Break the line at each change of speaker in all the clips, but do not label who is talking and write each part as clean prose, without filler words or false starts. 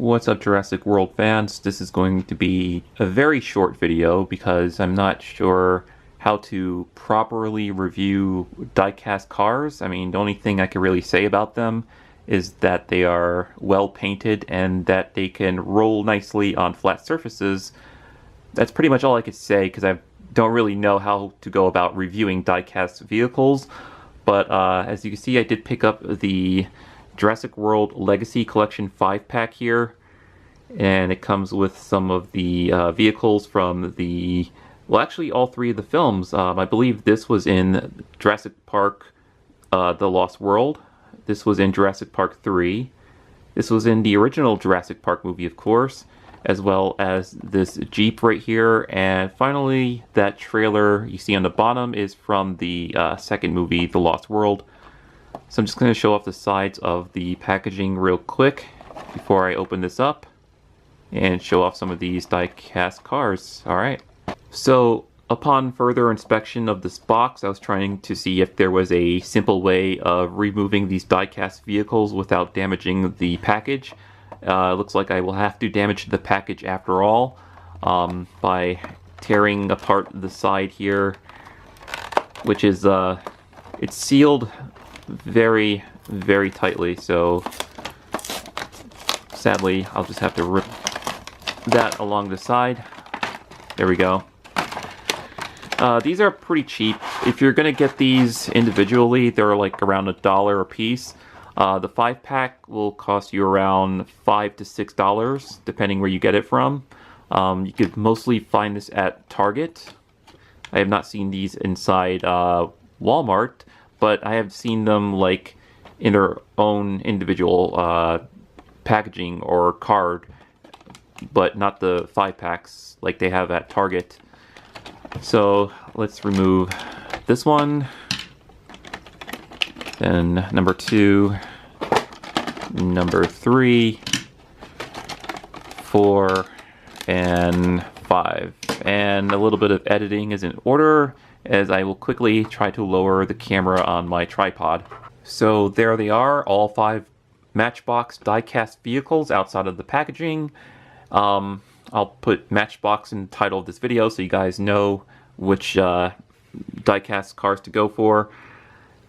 What's up, Jurassic World fans? This is going to be a very short video because I'm not sure how to properly review diecast cars. I mean, the only thing I can really say about them is that they are well painted and that they can roll nicely on flat surfaces. That's pretty much all I could say because I don't really know how to go about reviewing diecast vehicles. But as you can see, I did pick up the Jurassic World Legacy Collection 5-pack here, and it comes with some of the vehicles from the, well, actually all three of the films. I believe this was in Jurassic Park The Lost World, this was in Jurassic Park 3, this was in the original Jurassic Park movie, of course, as well as this Jeep right here, and finally that trailer you see on the bottom is from the second movie, The Lost World. So I'm just going to show off the sides of the packaging real quick before I open this up and show off some of these die-cast cars. Alright, so upon further inspection of this box, I was trying to see if there was a simple way of removing these die-cast vehicles without damaging the package. Looks like I will have to damage the package after all by tearing apart the side here, which is it's sealed very tightly, so sadly I'll just have to rip that along the side. There we go. These are pretty cheap. If you're gonna get these individually, they're like around $1 a piece. The 5-pack will cost you around $5 to $6 depending where you get it from. You could mostly find this at Target. I have not seen these inside Walmart, but I have seen them like in their own individual packaging or card, but not the 5-packs like they have at Target. So let's remove this one, then number 2, number 3, 4, and 5. And a little bit of editing is in order, as I will quickly try to lower the camera on my tripod. So there they are, all 5 Matchbox diecast vehicles outside of the packaging. I'll put Matchbox in the title of this video so you guys know which diecast cars to go for.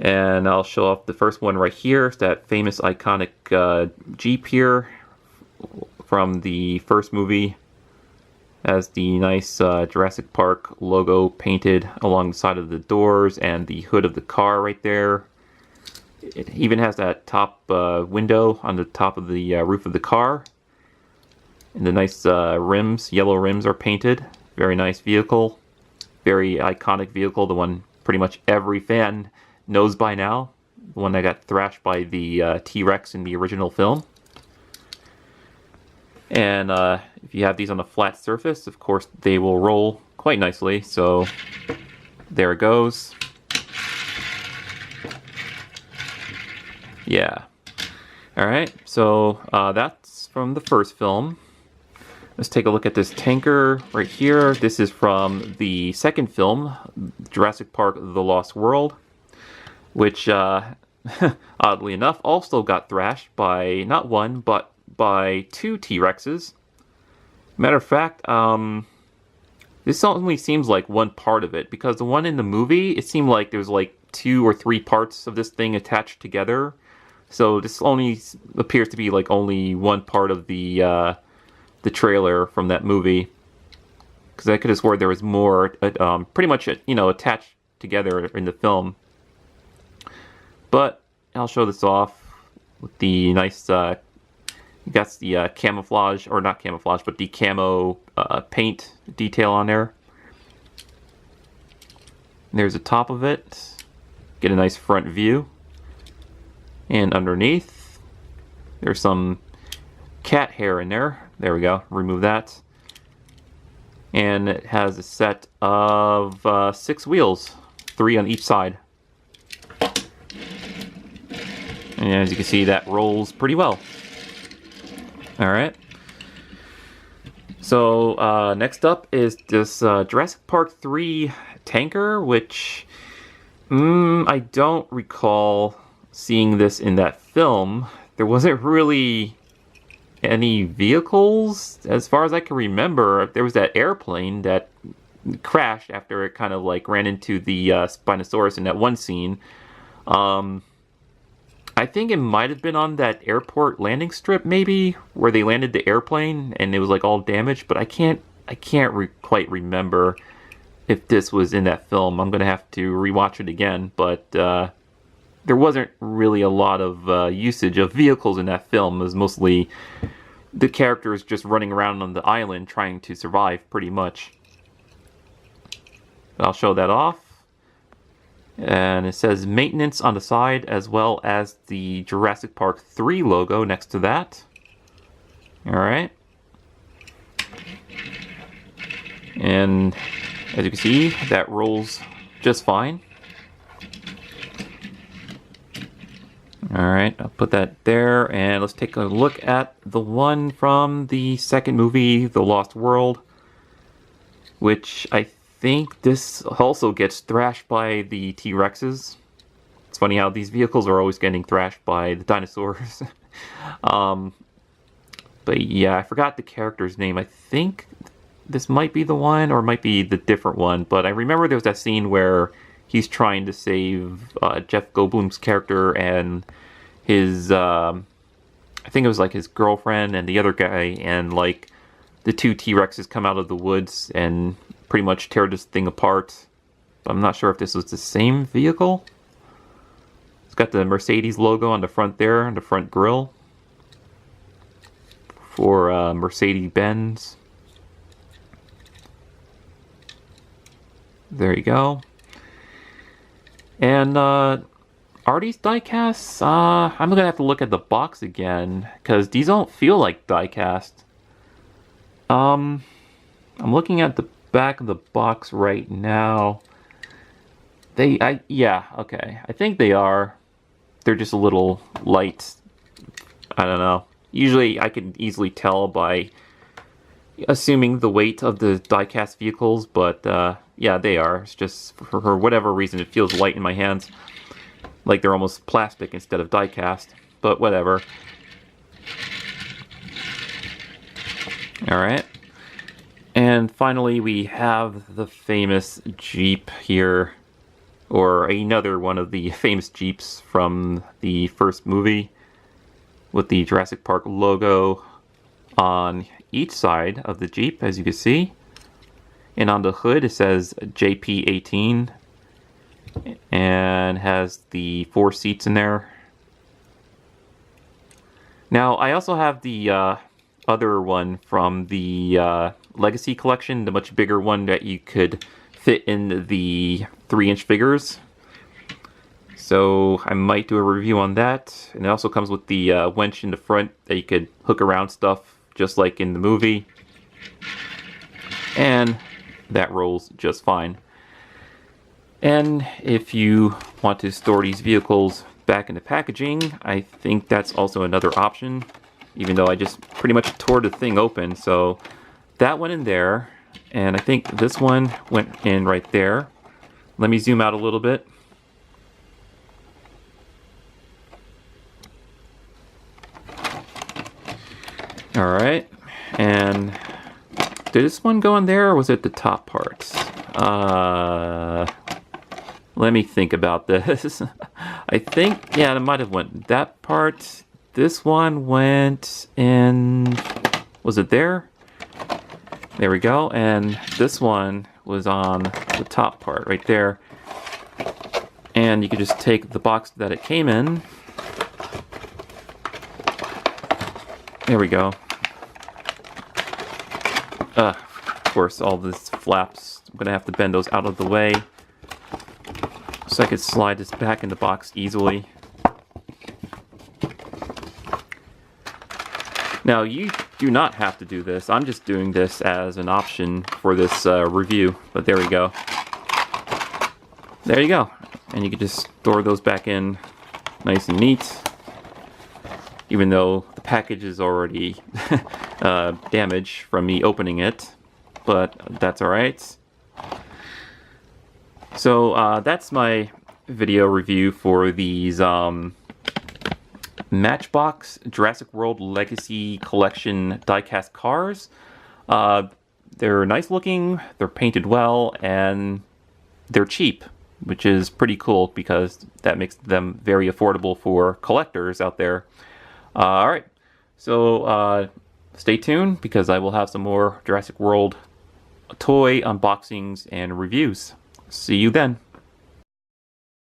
And I'll show off the first one right here. It's that famous iconic Jeep here from the first movie. Has the nice Jurassic Park logo painted along the side of the doors and the hood of the car right there. It even has that top window on the top of the roof of the car. And the nice rims, yellow rims are painted. Very nice vehicle. Very iconic vehicle. The one pretty much every fan knows by now. The one that got thrashed by the T-Rex in the original film. And if you have these on a flat surface, of course, they will roll quite nicely. So there it goes. Yeah. Alright, so that's from the first film. Let's take a look at this tanker right here. This is from the second film, Jurassic Park The Lost World, which, oddly enough, also got thrashed by not one, but by 2 T-Rexes. Matter of fact, this only seems like one part of it, because the one in the movie, it seemed like there's like 2 or 3 parts of this thing attached together. So this only appears to be like only one part of the trailer from that movie, because I could have swore there was more pretty much, you know, attached together in the film. But I'll show this off with the nice that's the camouflage, or not camouflage, but the camo paint detail on there. There's the top of it. Get a nice front view. And underneath, there's some cat hair in there. There we go. Remove that. And it has a set of 6 wheels, 3 on each side. And as you can see, that rolls pretty well. Alright. So next up is this Jurassic Park 3 tanker, which I don't recall seeing this in that film. There wasn't really any vehicles. As far as I can remember, there was that airplane that crashed after it kind of like ran into the Spinosaurus in that one scene. I think it might have been on that airport landing strip, maybe, where they landed the airplane and it was like all damaged. But I can't quite remember if this was in that film. I'm gonna have to rewatch it again. But there wasn't really a lot of usage of vehicles in that film. It was mostly the characters just running around on the island trying to survive, pretty much. But I'll show that off. And it says maintenance on the side, as well as the Jurassic Park 3 logo next to that. Alright. And as you can see, that rolls just fine. Alright, I'll put that there, and let's take a look at the one from the second movie, The Lost World, which I think this also gets thrashed by the T-Rexes. It's funny how these vehicles are always getting thrashed by the dinosaurs. But yeah, I forgot the character's name. I think this might be the one, or it might be the different one, but I remember there was that scene where he's trying to save Jeff Goldblum's character and his, I think it was like his girlfriend and the other guy, and like the two T-Rexes come out of the woods and pretty much tear this thing apart. But I'm not sure if this was the same vehicle. It's got the Mercedes logo on the front there, on the front grille, for Mercedes-Benz. There you go. And are these diecasts? I'm gonna have to look at the box again, because these don't feel like diecast. I'm looking at the back of the box right now. Yeah, okay. I think they are. They're just a little light. I don't know. Usually I can easily tell by assuming the weight of the diecast vehicles, but yeah, they are. It's just for whatever reason it feels light in my hands, like they're almost plastic instead of diecast, but whatever. Alright. And finally we have the famous Jeep here, or another one of the famous Jeeps from the first movie, with the Jurassic Park logo on each side of the Jeep, as you can see. And on the hood it says JP18, and has the 4 seats in there. Now I also have the other one from the Legacy collection, the much bigger one that you could fit in the 3-inch figures. So I might do a review on that. And it also comes with the winch in the front that you could hook around stuff just like in the movie. And that rolls just fine. And if you want to store these vehicles back in the packaging, I think that's also another option, even though I just pretty much tore the thing open. So that went in there, and I think this one went in right there. Let me zoom out a little bit. Alright, and did this one go in there, or was it the top parts? Let me think about this. I think, yeah, it might have went that part. This one went in, was it there? There we go, and this one was on the top part right there. And you could just take the box that it came in. There we go. Of course, all this flaps. I'm gonna have to bend those out of the way so I could slide this back in the box easily. Now, you do not have to do this. I'm just doing this as an option for this review, but there we go. There you go. And you can just store those back in nice and neat, even though the package is already damaged from me opening it, but that's alright. So that's my video review for these Matchbox Jurassic World Legacy Collection diecast cars. They're nice looking, they're painted well, and they're cheap, which is pretty cool because that makes them very affordable for collectors out there. Alright, so stay tuned because I will have some more Jurassic World toy unboxings and reviews. See you then.